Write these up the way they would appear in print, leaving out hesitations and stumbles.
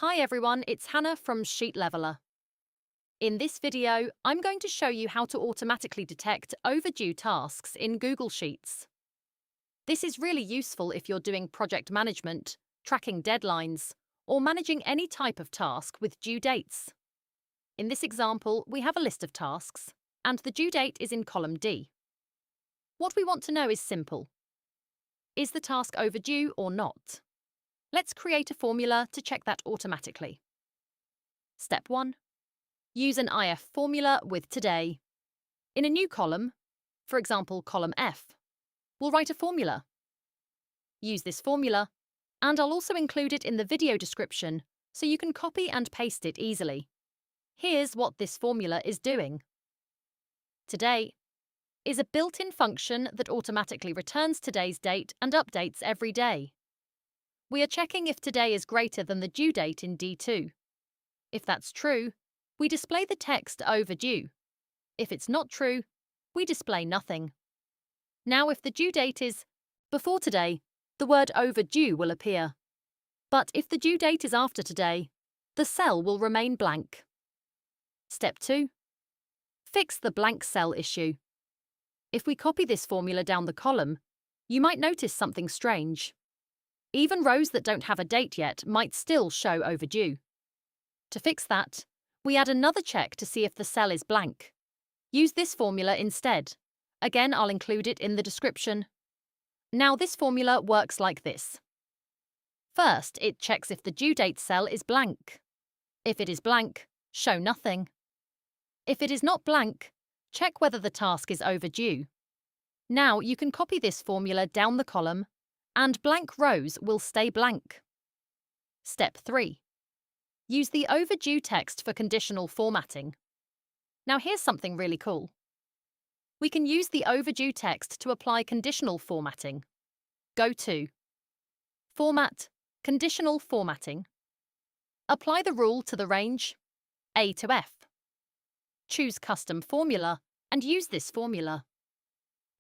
Hi everyone, it's Hannah from Sheet Leveler. In this video, I'm going to show you how to automatically detect overdue tasks in Google Sheets. This is really useful if you're doing project management, tracking deadlines, or managing any type of task with due dates. In this example, we have a list of tasks, and the due date is in column D. What we want to know is simple. Is the task overdue or not? Let's create a formula to check that automatically. Step 1. Use an IF formula with today. In a new column, for example column F, we'll write a formula. Use this formula, and I'll also include it in the video description so you can copy and paste it easily. Here's what this formula is doing. Today is a built-in function that automatically returns today's date and updates every day. We are checking if today is greater than the due date in D2. If that's true, we display the text overdue. If it's not true, we display nothing. Now, if the due date is before today, the word overdue will appear. But if the due date is after today, the cell will remain blank. Step 2. Fix the blank cell issue. If we copy this formula down the column, you might notice something strange. Even rows that don't have a date yet might still show overdue. To fix that, we add another check to see if the cell is blank. Use this formula instead. Again, I'll include it in the description. Now, this formula works like this. First, it checks if the due date cell is blank. If it is blank, show nothing. If it is not blank, check whether the task is overdue. Now, you can copy this formula down the column, and blank rows will stay blank. Step 3. Use the overdue text for conditional formatting. Now here's something really cool. We can use the overdue text to apply conditional formatting. Go to Format, Conditional Formatting. Apply the rule to the range A to F. Choose Custom Formula and use this formula.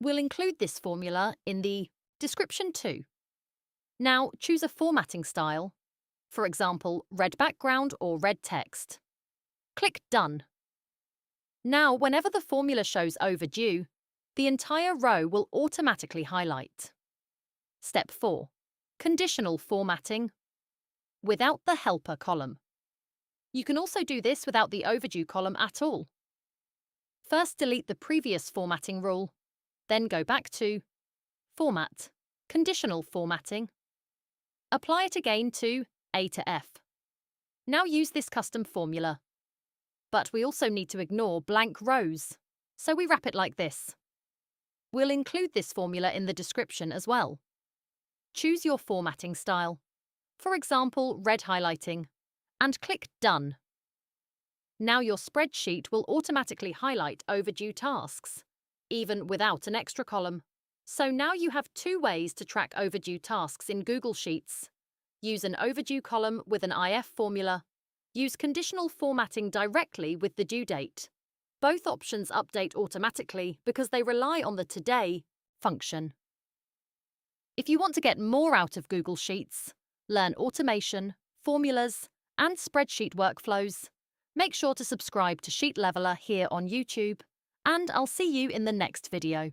We'll include this formula in the description too. Now choose a formatting style, for example, red background or red text. Click Done. Now, whenever the formula shows overdue, the entire row will automatically highlight. Step 4. Conditional formatting without the helper column. You can also do this without the overdue column at all. First, delete the previous formatting rule, then go back to Format, Conditional Formatting. Apply it again to A to F. Now use this custom formula. But we also need to ignore blank rows, so we wrap it like this. We'll include this formula in the description as well. Choose your formatting style, for example, red highlighting, and click Done. Now your spreadsheet will automatically highlight overdue tasks, even without an extra column. So now you have two ways to track overdue tasks in Google Sheets. Use an overdue column with an IF formula. Use conditional formatting directly with the due date. Both options update automatically because they rely on the Today function. If you want to get more out of Google Sheets, learn automation, formulas, and spreadsheet workflows, make sure to subscribe to Sheet Leveler here on YouTube, and I'll see you in the next video.